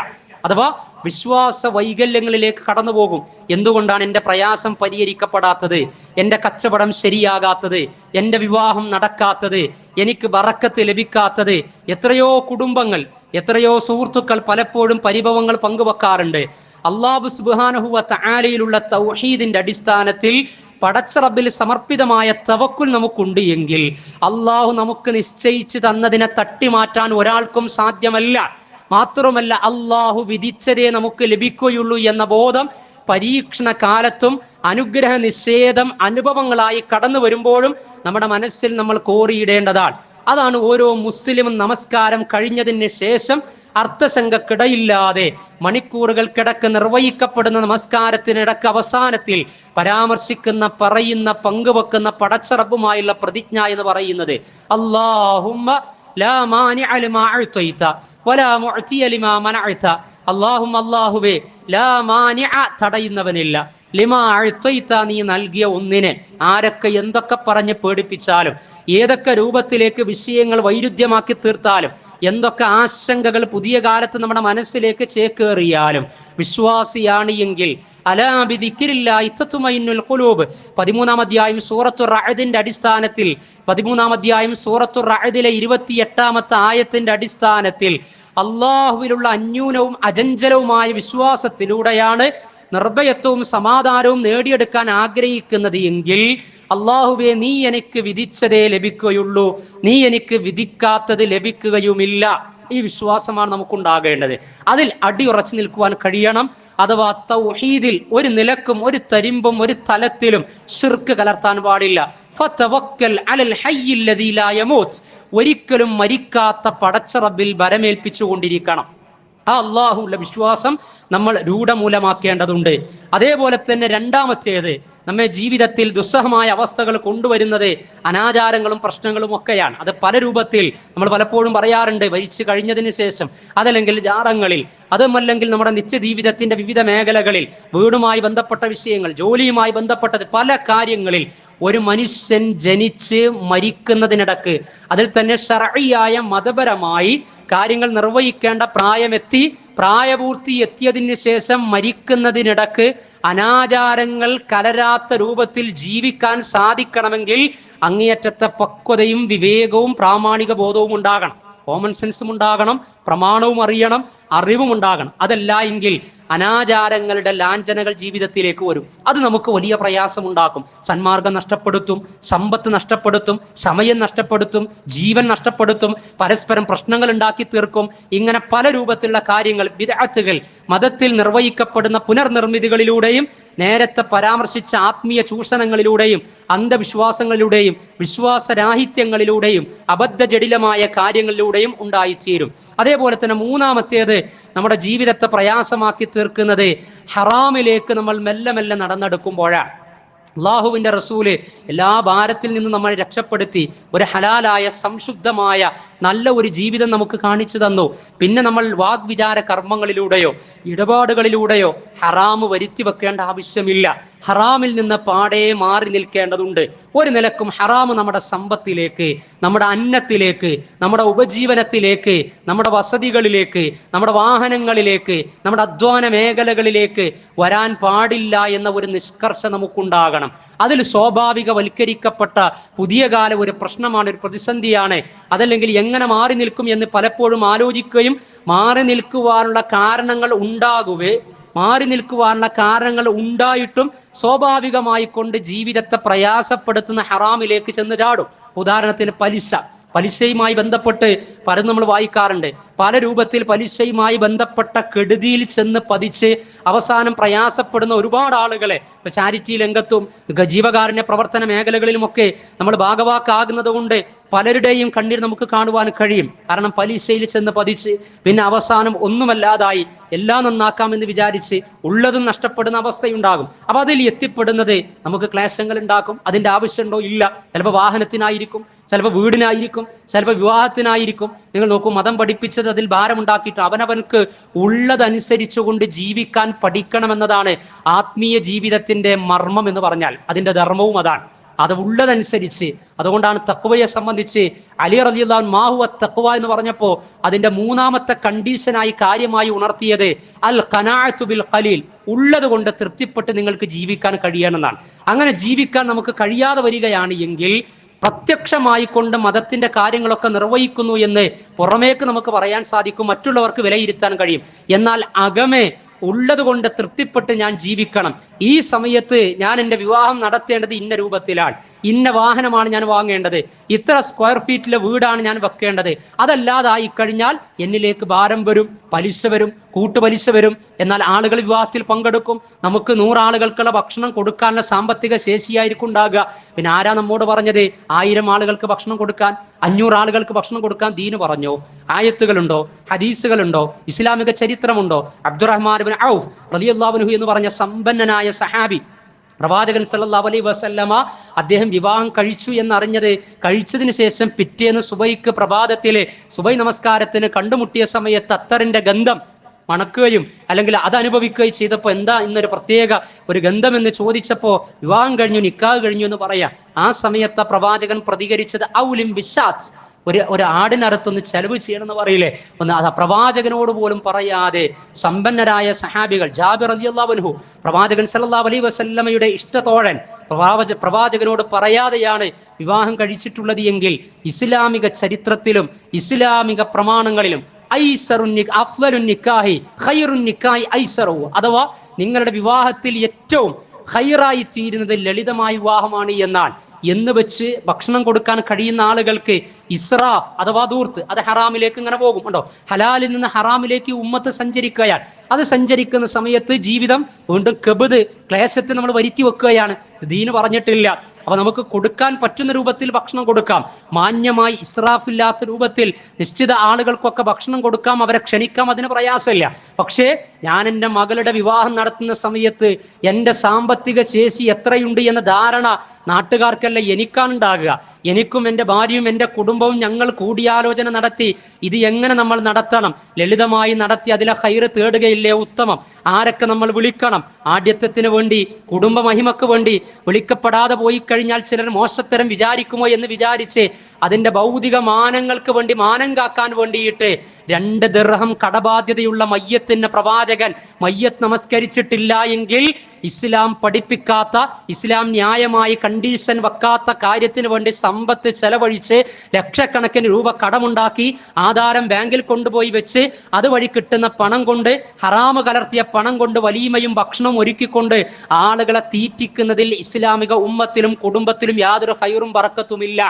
[SPEAKER 1] അഥവാ വിശ്വാസ വൈകല്യങ്ങളിലേക്ക് കടന്നു പോകും. എന്തുകൊണ്ടാണ് എൻ്റെ പ്രയാസം പരിഹരിക്കപ്പെടാത്തത്, എൻ്റെ കച്ചവടം ശരിയാകാത്തത്, എൻ്റെ വിവാഹം നടക്കാത്തത്, എനിക്ക് ബറക്കത്ത് ലഭിക്കാത്തത്? എത്രയോ കുടുംബങ്ങൾ, എത്രയോ സുഹൃത്തുക്കൾ പലപ്പോഴും പരിഭവങ്ങൾ പങ്കുവെക്കാറുണ്ട്. അല്ലാഹു സുബ്ഹാനഹു വ തആലയിലുള്ള തൗഹീദിന്റെ അടിസ്ഥാനത്തിൽ പടച്ച റബ്ബിൽ സമർപ്പിതമായ തവക്കുൽ നമുക്കുണ്ട് എങ്കിൽ അല്ലാഹു നമുക്ക് നിശ്ചയിച്ചു തന്നതിനെ തട്ടിമാറ്റാൻ ഒരാൾക്കും സാധ്യമല്ല. മാത്രമല്ല, അല്ലാഹു വിധിച്ചതേ നമുക്ക് ലഭിക്കുകയുള്ളൂ എന്ന ബോധം പരീക്ഷണ കാലത്തും അനുഗ്രഹ നിഷേധം അനുഭവങ്ങളായി കടന്നു വരുമ്പോഴും നമ്മുടെ മനസ്സിൽ നമ്മൾ കോറിയിടേണ്ടതാണ്. അതാണ് ഓരോ മുസ്ലിമും നമസ്കാരം കഴിഞ്ഞതിന് ശേഷം അർത്ഥശങ്കക്കിടയില്ലാതെ മണിക്കൂറുകൾക്കിടക്ക് നിർവഹിക്കപ്പെടുന്ന നമസ്കാരത്തിനിടക്ക് അവസാനത്തിൽ പരാമർശിക്കുന്ന, പറയുന്ന, പങ്കുവെക്കുന്ന പടച്ച റബ്ബുമായുള്ള പ്രതിജ്ഞ എന്ന് പറയുന്നത് അല്ലാഹുമ്മ ലാ മാനിഅ ലിമാ അഅ്തൈത വലാ മുഅ്തിയ ലിമാ മനഅത. അല്ലാഹുവേ, ലാ മാനിഅ, തടയുന്നവനില്ല, ലിമാ അഅ്തൈത, നീ നൽകിയ ഒന്നിനെ. ആരൊക്കെ എന്തൊക്കെ പറഞ്ഞ് പേടിപ്പിച്ചാലും, ഏതൊക്കെ രൂപത്തിലേക്ക് വിഷയങ്ങൾ വൈരുദ്ധ്യമാക്കി തീർത്താലും, എന്തൊക്കെ ആശങ്കകൾ പുതിയ കാലത്ത് നമ്മുടെ മനസ്സിലേക്ക് ചേക്കേറിയാലും, വിശ്വാസിയാണ് എങ്കിൽ അലാ ബിദിക്രില്ലാഹി തത്മഇന്നുൽ ഖുലൂബ്, 13-ാം അധ്യായം സൂറത്തുർ റഅദിന്റെ അടിസ്ഥാനത്തിൽ, 13-ാം അധ്യായം സൂറത്തുർ റഅദിലെ 28-ാമത്തെ ആയത്തിന്റെ അടിസ്ഥാനത്തിൽ അല്ലാഹുവിലുള്ള അന്യൂനവും അചഞ്ചലവുമായ വിശ്വാസത്തിലൂടെയാണ് നിർഭയത്വവും സമാധാനവും നേടിയെടുക്കാൻ ആഗ്രഹിക്കുന്നത് എങ്കിൽ അല്ലാഹുവേ, നീ എനിക്ക് വിധിച്ചതേ ലഭിക്കുകയുള്ളൂ, നീ എനിക്ക് വിധിക്കാത്തത് ലഭിക്കുകയുമില്ല. ഈ വിശ്വാസമാണ് നമുക്കുണ്ടാകേണ്ടത്. അതിൽ അടിയുറച്ചു നിൽക്കുവാൻ കഴിയണം. അഥവാ തൗഹീദിൽ ഒരു നിലക്കും ഒരു തരിമ്പും ഒരു തലത്തിലും ശിർക്ക് കലർത്താൻ പാടില്ല. ഫതവക്കൽ അലൽ ഹയ്യിൽ ലദീ ലാ യമൂത്ത്, ഒരിക്കലും മരിക്കാത്ത പടച്ച റബ്ബിൽ ബരമേൽപ്പിച്ചുകൊണ്ടിരിക്കണം. ആ അല്ലാഹുവിന്റെ വിശ്വാസം നമ്മൾ രൂഢമൂലമാക്കേണ്ടതുണ്ട്. അതേപോലെ തന്നെ 2-ാമത്തേത്, നമ്മെ ജീവിതത്തിൽ ദുസ്സഹമായ അവസ്ഥകൾ കൊണ്ടുവരുന്നത് അനാചാരങ്ങളും പ്രശ്നങ്ങളും ഒക്കെയാണ്. അത് പല രൂപത്തിൽ നമ്മൾ പലപ്പോഴും പറയാറുണ്ട്. മരിച്ചു കഴിഞ്ഞതിന് ശേഷം, അതല്ലെങ്കിൽ ജാറങ്ങളിൽ, അതുമല്ലെങ്കിൽ നമ്മുടെ നിത്യജീവിതത്തിന്റെ വിവിധ മേഖലകളിൽ, വീടുമായി ബന്ധപ്പെട്ട വിഷയങ്ങൾ, ജോലിയുമായി ബന്ധപ്പെട്ടത് പല കാര്യങ്ങളിൽ ഒരു മനുഷ്യൻ ജനിച്ച് മരിക്കുന്നതിനിടക്ക് അതിൽ തന്നെ ശർഈയായ മതപരമായി കാര്യങ്ങൾ നിർവഹിക്കേണ്ട പ്രായപൂർത്തി എത്തിയതിനു ശേഷം മരിക്കുന്നതിനിടക്ക് അനാചാരങ്ങൾ കലരാത്ത രൂപത്തിൽ ജീവിക്കാൻ സാധിക്കണമെങ്കിൽ അങ്ങേയറ്റത്തെ പക്വതയും വിവേകവും പ്രാമാണിക ബോധവും ഉണ്ടാകണം. കോമൺ സെൻസും ഉണ്ടാകണം, പ്രമാണവും അറിയണം, അറിവും ഉണ്ടാകണം. അതല്ല എങ്കിൽ അനാചാരങ്ങളുടെ ലാഞ്ചനകൾ ജീവിതത്തിലേക്ക് വരും. അത് നമുക്ക് വലിയ പ്രയാസമുണ്ടാക്കും. സന്മാർഗം നഷ്ടപ്പെടുത്തും, സമ്പത്ത് നഷ്ടപ്പെടുത്തും, സമയം നഷ്ടപ്പെടുത്തും, ജീവൻ നഷ്ടപ്പെടുത്തും, പരസ്പരം പ്രശ്നങ്ങൾ ഉണ്ടാക്കി തീർക്കും. ഇങ്ങനെ പല രൂപത്തിലുള്ള കാര്യങ്ങൾ, ബിദ്അത്തുകൾ, മതത്തിൽ നിർവഹിക്കപ്പെടുന്ന പുനർനിർമ്മിതികളിലൂടെയും നേരത്തെ പരാമർശിച്ച ആത്മീയ ചൂഷണങ്ങളിലൂടെയും അന്ധവിശ്വാസങ്ങളിലൂടെയും വിശ്വാസരാഹിത്യങ്ങളിലൂടെയും അബദ്ധജടിലമായ കാര്യങ്ങളിലൂടെയും ഉണ്ടായിത്തീരും. അതേപോലെ തന്നെ മൂന്നാമത്തേത് നമ്മുടെ ജീവിതത്തെ പ്രയാസമാക്കി തീർക്കുന്നത് ഹറാമിലേക്ക് നമ്മൾ മെല്ലെ മെല്ലെ നടന്നെടുക്കുമ്പോഴാണ്. അള്ളാഹുവിന്റെ റസൂല് എല്ലാ ഭാരത്തിൽ നിന്നും നമ്മൾ രക്ഷപ്പെടുത്തി ഒരു ഹലാലായ സംശുദ്ധമായ നല്ല ഒരു ജീവിതം നമുക്ക് കാണിച്ചു തന്നു. പിന്നെ നമ്മൾ വാഗ്വിചാര കർമ്മങ്ങളിലൂടെയോ ഇടപാടുകളിലൂടെയോ ഹറാമ് വരുത്തി വെക്കേണ്ട ആവശ്യമില്ല. ഹറാമിൽ നിന്ന് പാടെ മാറി നിൽക്കേണ്ടതുണ്ട്. ഒരു നിലക്കും ഹറാമ് നമ്മുടെ സമ്പത്തിലേക്ക്, നമ്മുടെ അന്നത്തിലേക്ക്, നമ്മുടെ ഉപജീവനത്തിലേക്ക്, നമ്മുടെ വസതികളിലേക്ക്, നമ്മുടെ വാഹനങ്ങളിലേക്ക്, നമ്മുടെ അധ്വാന മേഖലകളിലേക്ക് വരാൻ പാടില്ല എന്ന ഒരു നിഷ്കർഷ നമുക്കുണ്ടാകണം. അതിൽ സ്വാഭാവികവൽക്കരിക്കപ്പെട്ട പുതിയ കാല ഒരു പ്രശ്നമാണ്, ഒരു പ്രതിസന്ധിയാണ്. അതല്ലെങ്കിൽ എങ്ങനെ മാറി നിൽക്കും എന്ന് പലപ്പോഴും ആലോചിക്കുകയും മാറി നിൽക്കുവാനുള്ള കാരണങ്ങൾ ഉണ്ടായിട്ടും സ്വാഭാവികമായി കൊണ്ട് ജീവിതത്തെ പ്രയാസപ്പെടുത്തുന്ന ഹറാമിലേക്ക് ചെന്ന് ചാടും. ഉദാഹരണത്തിന് പലിശയുമായി ബന്ധപ്പെട്ട് പലരും നമ്മൾ വായിക്കാറുണ്ട്. പല രൂപത്തിൽ പലിശയുമായി ബന്ധപ്പെട്ട കെടുതിയിൽ ചെന്ന് പതിച്ച് അവസാനം പ്രയാസപ്പെടുന്ന ഒരുപാട് ആളുകളെ ഇപ്പൊ ചാരിറ്റി രംഗത്തും ജീവകാരുണ്യ പ്രവർത്തന മേഖലകളിലുമൊക്കെ നമ്മൾ ഭാഗവാക്കാകുന്നത് കൊണ്ട് പലരുടെയും കണ്ണീർ നമുക്ക് കാണുവാൻ കഴിയും. കാരണം പലിശയിൽ ചെന്ന് പതിച്ച് പിന്നെ അവസാനം ഒന്നുമല്ലാതായി എല്ലാം നന്നാക്കാമെന്ന് വിചാരിച്ച് ഉള്ളതും നഷ്ടപ്പെടുന്ന അവസ്ഥയുണ്ടാകും. അപ്പൊ അതിൽ എത്തിപ്പെടുന്നത് നമുക്ക് ക്ലേശങ്ങൾ ഉണ്ടാക്കും. അതിന്റെ ആവശ്യമുണ്ടോ? ഇല്ല. ചിലപ്പോൾ വാഹനത്തിനായിരിക്കും, ചിലപ്പോൾ വീടിനായിരിക്കും, ചിലപ്പോൾ വിവാഹത്തിനായിരിക്കും. നിങ്ങൾ നോക്കൂ, മതം പഠിപ്പിച്ചത് അതിൽ ഭാരമുണ്ടാക്കിയിട്ട് അവനവൻക്ക് ഉള്ളതനുസരിച്ചുകൊണ്ട് ജീവിക്കാൻ പഠിക്കണമെന്നതാണ് ആത്മീയ ജീവിതത്തിന്റെ മർമ്മം എന്ന് പറഞ്ഞാൽ. അതിന്റെ ധർമ്മവും അതാണ്. അത് ഉള്ളതനുസരിച്ച്. അതുകൊണ്ടാണ് തഖ്വയെ സംബന്ധിച്ച് അലി റളിയല്ലാഹു അൻഹു മാഹുവ തഖ്വ എന്ന് പറഞ്ഞപ്പോൾ അതിന്റെ മൂന്നാമത്തെ കണ്ടീഷനായി കാര്യമായി ഉണർത്തിയത് അൽ ഖനാഅതു ബിൽ ഖലീൽ, ഉള്ളത് കൊണ്ട് തൃപ്തിപ്പെട്ട് നിങ്ങൾക്ക് ജീവിക്കാൻ കഴിയണമെന്നാണ്. അങ്ങനെ ജീവിക്കാൻ നമുക്ക് കഴിയാതെ വരികയാണ് എങ്കിൽ പ്രത്യക്ഷമായി കൊണ്ട് മതത്തിന്റെ കാര്യങ്ങളൊക്കെ നിർവഹിക്കുന്നു എന്ന് പുറമേക്ക് നമുക്ക് പറയാൻ സാധിക്കും, മറ്റുള്ളവർക്ക് വിലയിരുത്താൻ കഴിയും. എന്നാൽ അകമേ ഉള്ളത് കൊണ്ട് തൃപ്തിപ്പെട്ട് ഞാൻ ജീവിക്കണം. ഈ സമയത്ത് ഞാൻ എൻ്റെ വിവാഹം നടത്തേണ്ടത് ഇന്ന രൂപത്തിലാണ്, ഇന്ന വാഹനമാണ് ഞാൻ വാങ്ങേണ്ടത്, ഇത്ര സ്ക്വയർ ഫീറ്റിലെ വീടാണ് ഞാൻ വെക്കേണ്ടത്. അതല്ലാതായി കഴിഞ്ഞാൽ എന്നിലേക്ക് ഭാരം വരും, പലിശ വരും, കൂട്ടുപലിശ വരും. എന്നാൽ ആളുകൾ വിവാഹത്തിൽ പങ്കെടുക്കും. നമുക്ക് 100 ആളുകൾക്കുള്ള ഭക്ഷണം കൊടുക്കാനുള്ള സാമ്പത്തിക ശേഷിയായിരിക്കും ഉണ്ടാകുക. പിന്നെ ആരാ നമ്മോട് പറഞ്ഞത് 1000 ആളുകൾക്ക് ഭക്ഷണം കൊടുക്കാൻ, 500 ആളുകൾക്ക് ഭക്ഷണം കൊടുക്കാൻ ദീന് പറഞ്ഞോ? ആയത്തുകളുണ്ടോ? ഹദീസുകളുണ്ടോ? ഇസ്ലാമിക ചരിത്രമുണ്ടോ? അബ്ദുറഹ്മാൻ ഇബ്നു ഔഫ് റളിയല്ലാഹു അൻഹു എന്ന് പറഞ്ഞ സമ്പന്നനായ സഹാബി, പ്രവാചകൻ സല്ലല്ലാഹു അലൈഹി വസല്ലമ അദ്ദേഹം വിവാഹം കഴിച്ചു എന്നറിഞ്ഞത് കഴിച്ചതിന് ശേഷം പിറ്റേന്ന് സുബൈക്ക് പ്രഭാതത്തിലെ സുബൈ നമസ്കാരത്തിന് കണ്ടുമുട്ടിയ സമയത്ത് അത്തറിന്റെ ഗന്ധം മണക്കുകയും അല്ലെങ്കിൽ അത് അനുഭവിക്കുകയും ചെയ്തപ്പോൾ എന്താ ഇന്നൊരു പ്രത്യേക ഒരു ഗന്ധം എന്ന് ചോദിച്ചപ്പോൾ വിവാഹം കഴിഞ്ഞു, നിക്കാഹ് കഴിഞ്ഞു എന്ന് പറയാം. ആ സമയത്ത് പ്രവാചകൻ പ്രതികരിച്ചത് ഔലിം ബിശാത്ത്, ഒരു ആടിനറുത്തൊന്ന് ചെലവ് ചെയ്യണമെന്ന് പറയില്ലേ, ഒന്ന് അത് പ്രവാചകനോട് പോലും പറയാതെ സമ്പന്നരായ സഹാബികൾ, ജാബിർ റളിയല്ലാഹു അൻഹു പ്രവാചകൻ സല്ലല്ലാഹു അലൈഹി വസല്ലമയുടെ ഇഷ്ടത്തോഴൻ, പ്രവാചകനോട് പറയാതെയാണ് വിവാഹം കഴിച്ചിട്ടുള്ളത് എങ്കിൽ ഇസ്ലാമിക ചരിത്രത്തിലും ഇസ്ലാമിക പ്രമാണങ്ങളിലും അഥവാ നിങ്ങളുടെ വിവാഹത്തിൽ ഏറ്റവും ഖൈറായി തീരുന്നത് ലളിതമായ വിവാഹമാണ് എന്ന് വെച്ച് ഭക്ഷണം കൊടുക്കാൻ കഴിയുന്ന ആളുകൾക്ക് ഇസ്രാഫ് അഥവാ ദൂർത്ത്, അത് ഹറാമിലേക്ക് ഇങ്ങനെ പോകും. ഉണ്ടോ? ഹലാലിൽ നിന്ന് ഹറാമിലേക്ക് ഉമ്മത്ത് സഞ്ചരിക്കുകയാണ്. അത് സഞ്ചരിക്കുന്ന സമയത്ത് ജീവിതം വീണ്ടും കെബദ്, ക്ലേശത്തെ നമ്മൾ വരുത്തി വെക്കുകയാണ്. ദീന് പറഞ്ഞിട്ടില്ല അപ്പൊ നമുക്ക് കൊടുക്കാൻ പറ്റുന്ന രൂപത്തിൽ ഭക്ഷണം കൊടുക്കാം, മാന്യമായി ഇസ്രാഫില്ലാത്ത രൂപത്തിൽ നിശ്ചിത ആളുകൾക്കൊക്കെ ഭക്ഷണം കൊടുക്കാം, അവരെ ക്ഷണിക്കാം, അതിന് പ്രയാസമില്ല. പക്ഷേ ഞാൻ എൻ്റെ മകളുടെ വിവാഹം നടത്തുന്ന സമയത്ത് എൻ്റെ സാമ്പത്തിക ശേഷി എത്രയുണ്ട് എന്ന ധാരണ നാട്ടുകാർക്കല്ല എനിക്കാണുണ്ടാകുക. എനിക്കും എൻ്റെ ഭാര്യയും എൻ്റെ കുടുംബവും ഞങ്ങൾ കൂടിയാലോചന നടത്തി ഇത് എങ്ങനെ നമ്മൾ നടത്തണം, ലളിതമായി നടത്തി അതിലെ ഹൈറ് തേടുകയില്ലേ ഉത്തമം. ആരൊക്കെ നമ്മൾ വിളിക്കണം, ആഢ്യത്വത്തിന് വേണ്ടി, കുടുംബ മഹിമക്ക് വേണ്ടി വിളിക്കപ്പെടാതെ പോയി കഴിഞ്ഞാൽ ചിലർ മോശത്തരം വിചാരിക്കുമോ എന്ന് വിചാരിച്ച് അതിൻ്റെ ഭൗതിക മാനങ്ങൾക്ക് വേണ്ടി, മാനം കാക്കാൻ വേണ്ടിയിട്ട് 2 ദിർഹം കടബാധ്യതയുള്ള മയ്യത്തിന് പ്രവാചകൻ മയ്യത്ത് നമസ്കരിച്ചിട്ടില്ല എങ്കിൽ ഇസ്ലാം പഠിപ്പിക്കാത്ത, ഇസ്ലാം ന്യായമായി കണ്ടീഷൻ വെക്കാത്ത കാര്യത്തിന് വേണ്ടി സമ്പത്ത് ചെലവഴിച്ച് ലക്ഷക്കണക്കിന് രൂപ കടമുണ്ടാക്കി ആധാരം ബാങ്കിൽ കൊണ്ടുപോയി വെച്ച് അതുവഴി കിട്ടുന്ന പണം കൊണ്ട്, ഹറാമ് കലർത്തിയ പണം കൊണ്ട് വലീമയും ഭക്ഷണവും ഒരുക്കിക്കൊണ്ട് ആളുകളെ തീറ്റിക്കുന്നതിൽ ഇസ്ലാമിക ഉമ്മത്തിലും കുടുംബത്തിലും യാതൊരു ഹൈറും ബറക്കത്തുമില്ല.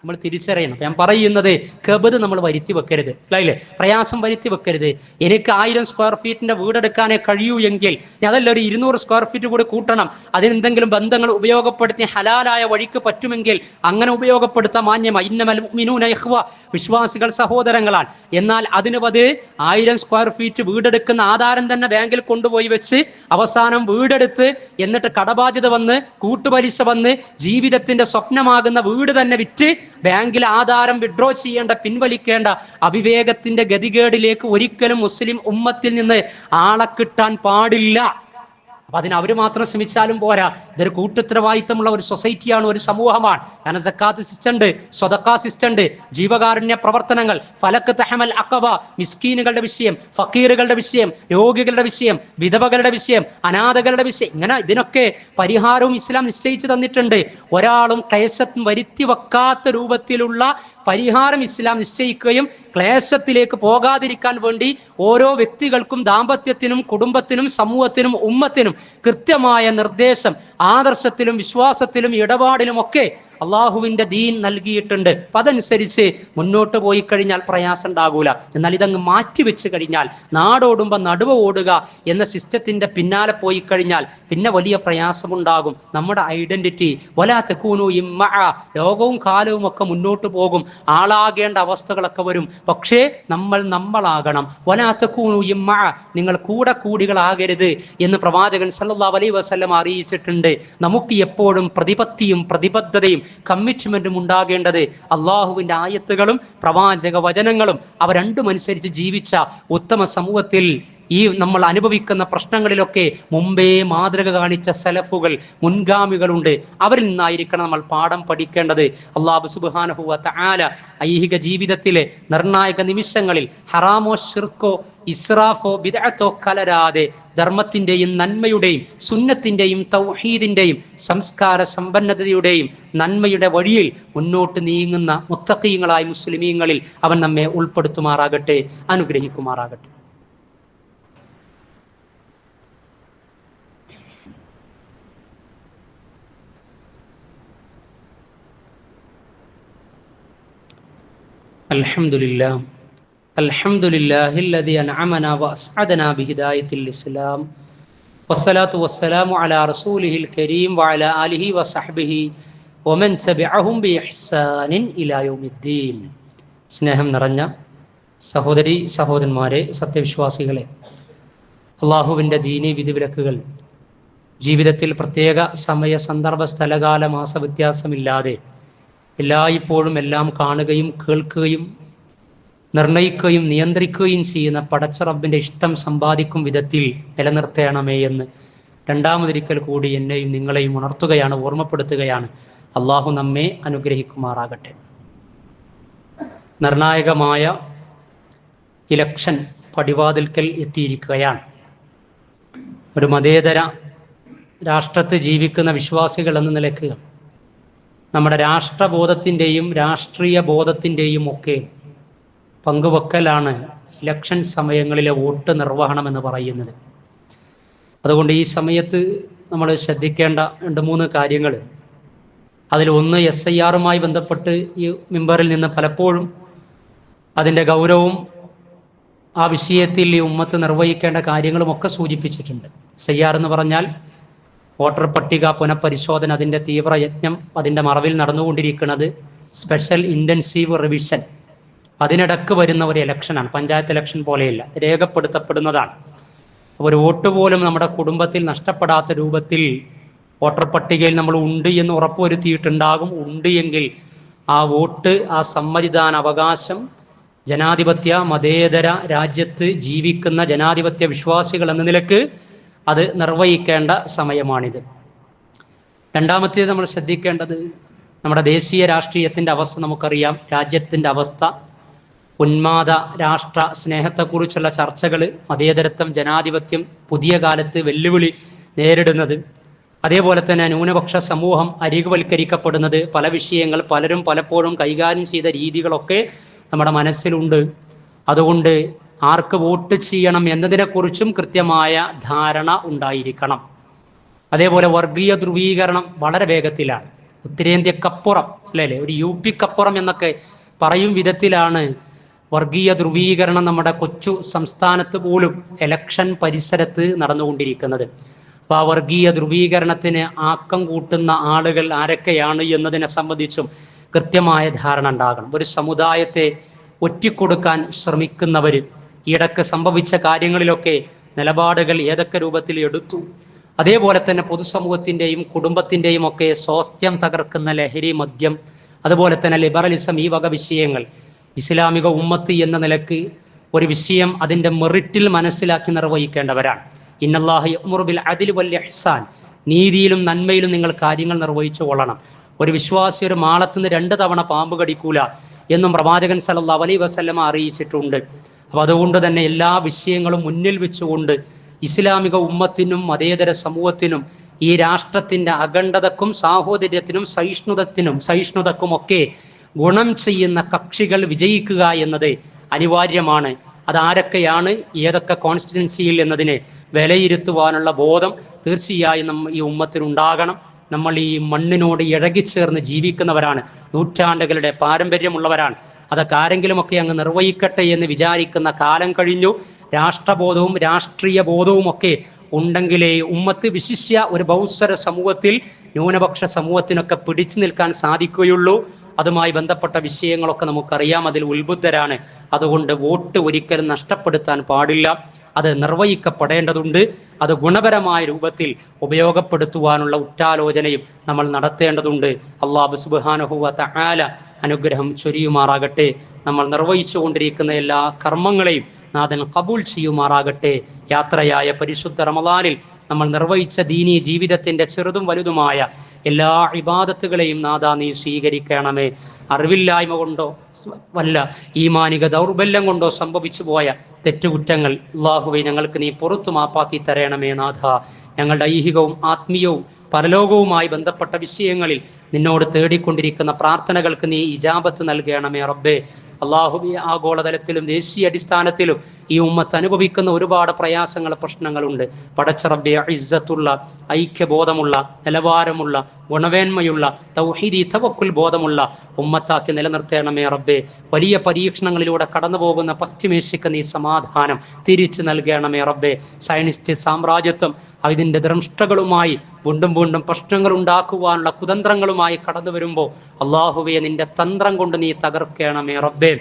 [SPEAKER 1] നമ്മൾ തിരിച്ചറിയണം. ഞാൻ പറയുന്നത് കബദ് നമ്മൾ വരുത്തി വെക്കരുത്, അല്ലേ? പ്രയാസം വരുത്തി വെക്കരുത്. എനിക്ക് 1000 സ്ക്വയർ ഫീറ്റിന്റെ വീടെടുക്കാനേ കഴിയൂ എങ്കിൽ അതല്ല ഒരു 200 സ്ക്വയർ ഫീറ്റ് കൂടി കൂട്ടണം. അതിനെന്തെങ്കിലും ബന്ധങ്ങൾ ഉപയോഗപ്പെടുത്തി ഹലാലായ വഴിക്ക് പറ്റുമെങ്കിൽ അങ്ങനെ ഉപയോഗപ്പെടുത്താൻ മാന്യമായി. ഇന്നമൽ മുഅ്മിനൂന ഇഖ്വ, വിശ്വാസികൾ സഹോദരങ്ങളാണ്. എന്നാൽ അതിന് പതിവ് 1000 സ്ക്വയർ ഫീറ്റ് വീടെടുക്കുന്ന ആധാരം തന്നെ ബാങ്കിൽ കൊണ്ടുപോയി വെച്ച് അവസാനം വീടെടുത്ത് എന്നിട്ട് കടബാധ്യത വന്ന്, കൂട്ടുപലിശ വന്ന്, ജീവിതത്തിന്റെ സ്വപ്നമാകുന്ന വീട് തന്നെ വിറ്റ് ബാങ്കിൽ ആധാരം വിഡ്രോ ചെയ്യേണ്ട, പിൻവലിക്കേണ്ട അവിവേകത്തിന്റെ ഗതികേടിലേക്ക് ഒരിക്കലും മുസ്ലിം ഉമ്മത്തിൽ നിന്ന് ആളെ കിട്ടാൻ പാടില്ല. അപ്പൊ അതിന് അവർ മാത്രം ശ്രമിച്ചാലും പോരാ. ഇതൊരു കൂട്ടുത്തരവാദിത്തമുള്ള ഒരു സൊസൈറ്റിയാണ്, ഒരു സമൂഹമാണ്. കാരണം സക്കാത്ത് സിസ്റ്റം ഉണ്ട്, സ്വതക്കാ സിസ്റ്റം ഉണ്ട്, ജീവകാരുണ്യ പ്രവർത്തനങ്ങൾ, ഫലക്ക് തഹമൽ അഖബ, മിസ്കീനുകളുടെ വിഷയം, ഫക്കീറുകളുടെ വിഷയം, രോഗികളുടെ വിഷയം, വിധവകളുടെ വിഷയം, അനാഥകളുടെ വിഷയം, ഇങ്ങനെ ഇതിനൊക്കെ പരിഹാരവും ഇസ്ലാം നിശ്ചയിച്ചു തന്നിട്ടുണ്ട്. ഒരാളും ക്ലേശം വരുത്തി വെക്കാത്ത രൂപത്തിലുള്ള പരിഹാരം ഇസ്ലാം നിശ്ചയിക്കുകയും ക്ലേശത്തിലേക്ക് പോകാതിരിക്കാൻ വേണ്ടി ഓരോ വ്യക്തികൾക്കും, ദാമ്പത്യത്തിനും, കുടുംബത്തിനും, സമൂഹത്തിനും, ഉമ്മത്തിനും കൃത്യമായ നിർദ്ദേശം, ആദർശത്തിലും വിശ്വാസത്തിലും ഇടപാടിലുമൊക്കെ അള്ളാഹുവിന്റെ ദീൻ നൽകിയിട്ടുണ്ട്. അപ്പം അതനുസരിച്ച് മുന്നോട്ട് പോയി കഴിഞ്ഞാൽ പ്രയാസം ഉണ്ടാകൂല. എന്നാൽ ഇതങ്ങ് മാറ്റിവെച്ച് കഴിഞ്ഞാൽ, നാടോടുമ്പോൾ നടുവ ഓടുക എന്ന സിസ്റ്റത്തിന്റെ പിന്നാലെ പോയി കഴിഞ്ഞാൽ പിന്നെ വലിയ പ്രയാസമുണ്ടാകും. നമ്മുടെ ഐഡന്റിറ്റി വലാ തകൂനു ഇമ്മഅ, ലോകവും കാലവും ഒക്കെ മുന്നോട്ട് പോകും, ആളാകേണ്ട അവസ്ഥകളൊക്കെ വരും. പക്ഷേ നമ്മളാകണം. വലാ തകൂനു ഇമ്മഅ, നിങ്ങൾ കൂടികളാകരുത് എന്ന് പ്രവാചകൻ സല്ലല്ലാഹു അലൈഹി വസല്ലം അറിയിച്ചിട്ടുണ്ട്. നമുക്ക് എപ്പോഴും പ്രതിപത്തിയും പ്രതിബദ്ധതയും കമ്മിറ്റ്മെന്റും ഉണ്ടാകേണ്ടത് അള്ളാഹുവിന്റെ ആയത്തുകളും പ്രവാചക വചനങ്ങളും അവ രണ്ടും അനുസരിച്ച് ജീവിച്ച ഉത്തമ സമൂഹത്തിൽ ഈ നമ്മൾ അനുഭവിക്കുന്ന പ്രശ്നങ്ങളിലൊക്കെ മുമ്പേ മാതൃക കാണിച്ച സലഫുകൾ, മുൻഗാമികളുണ്ട്. അവരിൽ നിന്നായിരിക്കണം നമ്മൾ പാഠം പഠിക്കേണ്ടത്. അല്ലാഹു സുബ്ഹാനഹു വ തആല ഐഹിക ജീവിതത്തിലെ നിർണായക നിമിഷങ്ങളിൽ ഹറാമോ ശിർക്കോ ഇസ്രാഫോ ബിദ്അത്തോ കലരാതെ ധർമ്മത്തിന്റെയും നന്മയുടെയും സുന്നത്തിന്റെയും തൗഹീദിന്റെയും സംസ്കാര സമ്പന്നതയുടെയും നന്മയുടെ വഴിയിൽ മുന്നോട്ട് നീങ്ങുന്ന മുത്തഖീങ്ങളായ മുസ്ലിമീങ്ങളിൽ അവൻ നമ്മെ ഉൾപ്പെടുത്തുമാറാകട്ടെ, അനുഗ്രഹിക്കുമാറാകട്ടെ. അൽഹംദുലില്ലാഹ് അൽഹംദുലില്ലാഹില്ലദീ അൻഅമനാ വഅസ്അദനാ ബിഹിദായത്തിൽ ഇസ്ലാം വസ്സലാത്തു വസ്സലാമു അലാ റസൂലിഹിൽ കരീം വഅലാ ആലിഹി വസഹ്ബിഹി വമൻ തബിഅഹും ബിഇഹ്സാനിൻ ഇലാ യൗമിദ്ദീൻ. സ്നേഹം നിറഞ്ഞ സഹോദരി സഹോദരന്മാരെ, സത്യവിശ്വാസികളെ, അള്ളാഹുവിൻ്റെ ദീനി വിധിവിലക്കുകൾ ജീവിതത്തിൽ പ്രത്യേക സമയ സന്ദർഭ സ്ഥലകാല മാസ വ്യത്യാസമില്ലാതെ എല്ലായ്പ്പോഴും എല്ലാം കാണുകയും കേൾക്കുകയും നിർണയിക്കുകയും നിയന്ത്രിക്കുകയും ചെയ്യുന്ന പടച്ച റബ്ബിൻ്റെ ഇഷ്ടം സമ്പാദിക്കും വിധത്തിൽ നിലനിർത്തണമേ എന്ന് രണ്ടാമതൊരിക്കൽ കൂടി എന്നെയും നിങ്ങളെയും ഉണർത്തുകയാണ്, ഓർമ്മപ്പെടുത്തുകയാണ്. അള്ളാഹു നമ്മെ അനുഗ്രഹിക്കുമാറാകട്ടെ. നിർണായകമായ ഇലക്ഷൻ പടിവാതിൽക്കൽ എത്തിയിരിക്കുകയാണ്. ഒരു മതേതര രാഷ്ട്രത്തിൽ ജീവിക്കുന്ന വിശ്വാസികൾ എന്ന നിലയ്ക്ക് നമ്മുടെ രാഷ്ട്രബോധത്തിൻ്റെയും രാഷ്ട്രീയ ബോധത്തിൻ്റെയും ഒക്കെ പങ്കുവെക്കലാണ് ഇലക്ഷൻ സമയങ്ങളിലെ വോട്ട് നിർവഹണം എന്ന് പറയുന്നത്. അതുകൊണ്ട് ഈ സമയത്ത് നമ്മൾ ശ്രദ്ധിക്കേണ്ട 2-3 കാര്യങ്ങൾ. അതിലൊന്ന്, SIR ബന്ധപ്പെട്ട് ഈ മിമ്പറിൽ നിന്ന് പലപ്പോഴും അതിൻ്റെ ഗൗരവവും ആ വിഷയത്തിൽ ഈ ഉമ്മത്ത് നിർവഹിക്കേണ്ട കാര്യങ്ങളുമൊക്കെ സൂചിപ്പിച്ചിട്ടുണ്ട്. SIR എന്ന് പറഞ്ഞാൽ വോട്ടർ പട്ടിക പുനഃപരിശോധന അതിൻ്റെ തീവ്രയജ്ഞം അതിൻ്റെ മറവിൽ നടന്നുകൊണ്ടിരിക്കുന്നത് സ്പെഷ്യൽ ഇൻറ്റൻസീവ് റിവിഷൻ. അതിനിടക്ക് വരുന്ന ഒരു ഇലക്ഷനാണ്, പഞ്ചായത്ത് ഇലക്ഷൻ പോലെയല്ല, രേഖപ്പെടുത്തപ്പെടുന്നതാണ്. ഒരു വോട്ട് പോലും നമ്മുടെ കുടുംബത്തിൽ നഷ്ടപ്പെടാത്ത രൂപത്തിൽ വോട്ടർ പട്ടികയിൽ നമ്മൾ ഉണ്ട് എന്ന് ഉറപ്പുവരുത്തിയിട്ടുണ്ടാകും. ഉണ്ട് എങ്കിൽ ആ വോട്ട്, ആ സമ്മതിദാന അവകാശം ജനാധിപത്യ മതേതര രാജ്യത്ത് ജീവിക്കുന്ന ജനാധിപത്യ വിശ്വാസികൾ എന്ന നിലക്ക് അത് നിർവഹിക്കേണ്ട സമയമാണിത്. രണ്ടാമത്തേത് നമ്മൾ ശ്രദ്ധിക്കേണ്ടത്, നമ്മുടെ ദേശീയ രാഷ്ട്രീയത്തിൻ്റെ അവസ്ഥ നമുക്കറിയാം. രാജ്യത്തിൻ്റെ അവസ്ഥ, ഉന്മാദ രാഷ്ട്ര സ്നേഹത്തെക്കുറിച്ചുള്ള ചർച്ചകൾ, മതേതരത്വം, ജനാധിപത്യം പുതിയ കാലത്ത് വെല്ലുവിളി നേരിടുന്നത്, അതേപോലെ തന്നെ ന്യൂനപക്ഷ സമൂഹം അരികുവൽക്കരിക്കപ്പെടുന്നത്, പല വിഷയങ്ങൾ പലരും പലപ്പോഴും കൈകാര്യം ചെയ്ത രീതികളൊക്കെ നമ്മുടെ മനസ്സിലുണ്ട്. അതുകൊണ്ട് ആർക്ക് വോട്ട് ചെയ്യണം എന്നതിനെക്കുറിച്ചും കൃത്യമായ ധാരണ ഉണ്ടായിരിക്കണം. അതേപോലെ വർഗീയ ധ്രുവീകരണം വളരെ വേഗത്തിലാണ്. ഉത്തരേന്ത്യക്കപ്പുറം അല്ലേ, ഒരു UP-ക്കപ്പുറം എന്നൊക്കെ പറയും വിധത്തിലാണ് വർഗീയ ധ്രുവീകരണം നമ്മുടെ കൊച്ചു സംസ്ഥാനത്ത് പോലും ഇലക്ഷൻ പരിസരത്ത് നടന്നുകൊണ്ടിരിക്കുന്നത്. അപ്പോൾ ആ വർഗീയ ധ്രുവീകരണത്തിന് ആക്കം കൂട്ടുന്ന ആളുകൾ ആരൊക്കെയാണ് എന്നതിനെ സംബന്ധിച്ചും കൃത്യമായ ധാരണ ഉണ്ടാകണം. ഒരു സമുദായത്തെ ഒറ്റിക്കൊടുക്കാൻ ശ്രമിക്കുന്നവർ, ഈയിടക്ക് സംഭവിച്ച കാര്യങ്ങളിലൊക്കെ നിലപാടുകൾ ഏതൊക്കെ രൂപത്തിൽ എടുത്തു, അതേപോലെ തന്നെ പൊതുസമൂഹത്തിൻ്റെയും കുടുംബത്തിൻ്റെയും ഒക്കെ സ്വാസ്ഥ്യം തകർക്കുന്ന ലഹരി, മദ്യം, അതുപോലെ തന്നെ ലിബറലിസം, ഈ വക വിഷയങ്ങൾ ഇസ്ലാമിക ഉമ്മത്ത് എന്ന നിലക്ക് ഒരു വിഷയം അതിൻ്റെ മെറിറ്റിൽ മനസ്സിലാക്കി നിർവഹിക്കേണ്ടവരാണ്. ഇന്നല്ലാഹ യഅ്മുറു ബിൽ അദ്ലി വൽ ഇഹ്സാൻ, നീതിയിലും നന്മയിലും നിങ്ങൾ കാര്യങ്ങൾ നിർവഹിച്ചു കൊള്ളണം. ഒരു വിശ്വാസി ഒരു മാളത്തുനിന്ന് 2 തവണ പാമ്പ് കടിക്കൂല എന്നും പ്രവാചകൻ സല്ലല്ലാഹു അലൈഹി വസല്ലമ അറിയിച്ചിട്ടുണ്ട്. അപ്പോൾ അതുകൊണ്ട് തന്നെ എല്ലാ വിഷയങ്ങളും മുന്നിൽ വെച്ചുകൊണ്ട് ഇസ്ലാമിക ഉമ്മത്തിനും മതേതര സമൂഹത്തിനും ഈ രാഷ്ട്രത്തിൻ്റെ അഖണ്ഡതക്കും സാഹോദര്യത്തിനും സഹിഷ്ണുതക്കും ഒക്കെ ഗുണം ചെയ്യുന്ന കക്ഷികൾ വിജയിക്കുക എന്നത് അനിവാര്യമാണ്. അതാരൊക്കെയാണ്, ഏതൊക്കെ കോൺസ്റ്റിറ്റ്യുവൻസിയിൽ എന്നതിനെ വിലയിരുത്തുവാനുള്ള ബോധം തീർച്ചയായും ഈ ഉമ്മത്തിനുണ്ടാകണം. നമ്മൾ ഈ മണ്ണിനോട് ഇഴകിച്ചേർന്ന് ജീവിക്കുന്നവരാണ്, നൂറ്റാണ്ടുകളുടെ പാരമ്പര്യമുള്ളവരാണ്. അതൊക്കെ ആരെങ്കിലുമൊക്കെ അങ്ങ് നിർവഹിക്കട്ടെ എന്ന് വിചാരിക്കുന്ന കാലം കഴിഞ്ഞു. രാഷ്ട്രബോധവും രാഷ്ട്രീയ ബോധവും ഒക്കെ ഉണ്ടെങ്കിലേ ഉമ്മത്ത്, വിശിഷ്യ ഒരു ബഹുസ്വര സമൂഹത്തിൽ ന്യൂനപക്ഷ സമൂഹത്തിനൊക്കെ പിടിച്ചു നിൽക്കാൻ സാധിക്കുകയുള്ളൂ. അതുമായി ബന്ധപ്പെട്ട വിഷയങ്ങളൊക്കെ നമുക്കറിയാം, അതിൽ ഉത്ബുദ്ധരാണ്. അതുകൊണ്ട് വോട്ട് ഒരിക്കലും നഷ്ടപ്പെടുത്താൻ പാടില്ല, അത് നിർവഹിക്കപ്പെടേണ്ടതുണ്ട്. അത് ഗുണപരമായ രൂപത്തിൽ ഉപയോഗപ്പെടുത്തുവാനുള്ള ഉറ്റാലോചനയും നമ്മൾ നടത്തേണ്ടതുണ്ട്. അല്ലാഹു സുബ്ഹാനഹു വ തആല അനുഗ്രഹം ചൊരിയുമാറാകട്ടെ. നമ്മൾ നിർവഹിച്ചു കൊണ്ടിരിക്കുന്ന എല്ലാ കർമ്മങ്ങളെയും നാഥൻ കബൂൽ ചെയ്യുമാറാകട്ടെ. യാത്രയായ പരിശുദ്ധ റമളാനിൽ നമ്മൾ നിർവഹിച്ച ദീനീ ജീവിതത്തിൻ്റെ ചെറുതും വലുതുമായ എല്ലാ ഇബാദത്തുകളെയും നാഥാ നീ സ്വീകരിക്കണമേ. അറിവില്ലായ്മ കൊണ്ടോ വല്ല ഈമാനിക ദൗർബല്യം കൊണ്ടോ സംഭവിച്ചു പോയ തെറ്റുകുറ്റങ്ങൾ അല്ലാഹുവേ ഞങ്ങൾക്ക് നീ പുറത്തു മാപ്പാക്കി തരണമേ നാഥ. ഞങ്ങളുടെ ഐഹികവും ആത്മീയവും പരലോകവുമായി ബന്ധപ്പെട്ട വിഷയങ്ങളിൽ നിന്നോട് തേടിക്കൊണ്ടിരിക്കുന്ന പ്രാർത്ഥനകൾക്ക് നീ ഇജാബത്ത് നൽകണമേ റബ്ബേ. അള്ളാഹുവേ, ആഗോളതലത്തിലും ദേശീയ അടിസ്ഥാനത്തിലും ഈ ഉമ്മത്ത് അനുഭവിക്കുന്ന ഒരുപാട് പ്രയാസങ്ങൾ, പ്രശ്നങ്ങളുണ്ട്. പടച്ച റബ്ബേ, ഇസ്സത്തുള്ള, ഐക്യബോധമുള്ള, നിലവാരമുള്ള, ഗുണവേന്മയുള്ള, തൗഹീദി തവക്കുൽ ബോധമുള്ള ഉമ്മത്താക്കി നിലനിർത്തണമേ റബ്ബേ. വലിയ പരീക്ഷണങ്ങളിലൂടെ കടന്നു പോകുന്ന പശ്ചിമേഷ്യക്ക് നീ സമാധാനം തിരിച്ചു നൽകണമേ റബ്ബേ. സയനിസ്റ്റ് സാമ്രാജ്യത്വം ഇതിൻ്റെ ദ്രംഷ്ടകളുമായി വീണ്ടും പ്രശ്നങ്ങൾ ഉണ്ടാക്കുവാനുള്ള കുതന്ത്രങ്ങളുമായി കടന്നു വരുമ്പോൾ അള്ളാഹുവെ നിന്റെ തന്ത്രം കൊണ്ട് നീ തകർക്കണമേ റബ്ബേ.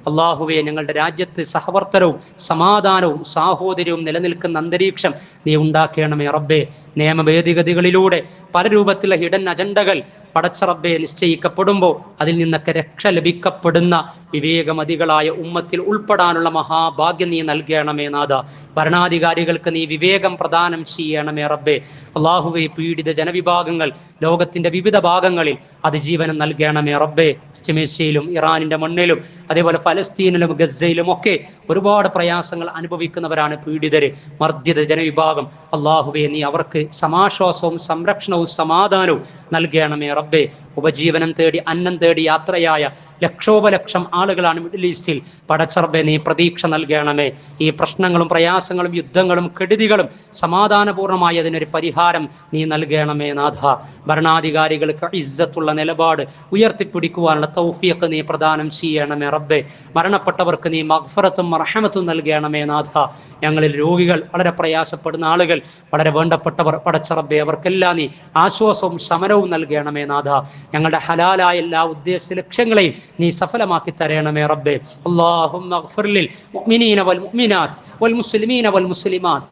[SPEAKER 1] അള്ളാഹുവെ, ഞങ്ങളുടെ രാജ്യത്ത് സഹവർത്തനവും സമാധാനവും സാഹോദര്യവും നിലനിൽക്കുന്ന അന്തരീക്ഷം നീ ഉണ്ടാക്കണമേ റബ്ബേ. നിയമഭേദിഗതികളിലൂടെ പല രൂപത്തിലുള്ള ഹിഡൻ അജണ്ടകൾ പടച്ച റബ്ബേ നിശ്ചയിക്കപ്പെടുമ്പോൾ അതിൽ നിന്നൊക്കെ രക്ഷ ലഭിക്കപ്പെടുന്ന വിവേകമതികളായ ഉമ്മത്തിൽ ഉൾപ്പെടാനുള്ള മഹാഭാഗ്യം നീ നൽകണമേ നാഥ. ഭരണാധികാരികൾക്ക് നീ വിവേകം പ്രദാനം ചെയ്യണമേ റബ്ബേ. അള്ളാഹുവെ, പീഡിത ജനവിഭാഗങ്ങൾ ലോകത്തിന്റെ വിവിധ ഭാഗങ്ങളിൽ അതിജീവനം നൽകണമേ റബ്ബേ. പശ്ചിമേഷ്യയിലും ഇറാനിന്റെ മണ്ണിലും അതേപോലെ ഫലസ്തീനിലും ഗസയിലും ഒക്കെ ഒരുപാട് പ്രയാസങ്ങൾ അനുഭവിക്കുന്നവരാണ് പീഡിതര്, മർദ്ദിത ജനവിഭാഗം. അള്ളാഹുവെ, നീ അവർക്ക് സമാശ്വാസവും സംരക്ഷണവും സമാധാനവും നൽകണമേ റബ്ബേ. ഉപജീവനം തേടി അന്നം തേടി യാത്രയായ ലക്ഷോപലക്ഷം ആളുകളാണ് മിഡിൽ ഈസ്റ്റിൽ. പടച്ചറബെ, നീ പ്രതീക്ഷ നൽകണമേ. ഈ പ്രശ്നങ്ങളും പ്രയാസങ്ങളും യുദ്ധങ്ങളും കെടുതികളും സമാധാനപൂർണ്ണമായി അതിനൊരു പരിഹാരം നീ നൽകണമേ നാഥ. ഭരണാധികാരികൾക്ക് ഇസ്സത്തുള്ള നിലപാട് ഉയർത്തിപ്പിടിക്കുവാനുള്ള തൗഫീഖ് നീ പ്രദാനം ചെയ്യണമേ റബ്ബേ. മരണപ്പെട്ടവർക്ക് നീ മഗ്ഫിറത്തും റഹ്മത്തും നൽകണമേ നാഥ. ഞങ്ങളിൽ രോഗികൾ, വളരെ പ്രയാസപ്പെടുന്ന ആളുകൾ, വളരെ വേണ്ടപ്പെട്ടവർ, പടച്ച റബ്ബേ, അവർക്കെല്ലാം നീ ആശ്വാസവും ശമനവും നൽകണമേ നാഥ. ഞങ്ങളുടെ ഹലാലായ എല്ലാ ഉദ്ദേശ ലക്ഷ്യങ്ങളെയും നീ സഫലമാക്കി തരണമേ റബ്ബേ. അല്ലാഹുമ്മ അഗ്ഫിർ ലിൽ മുഅ്മിനീന വൽ മുഅ്മിനാത്ത് വൽ മുസ്ലിമീന വൽ മുസ്ലിമാത്ത്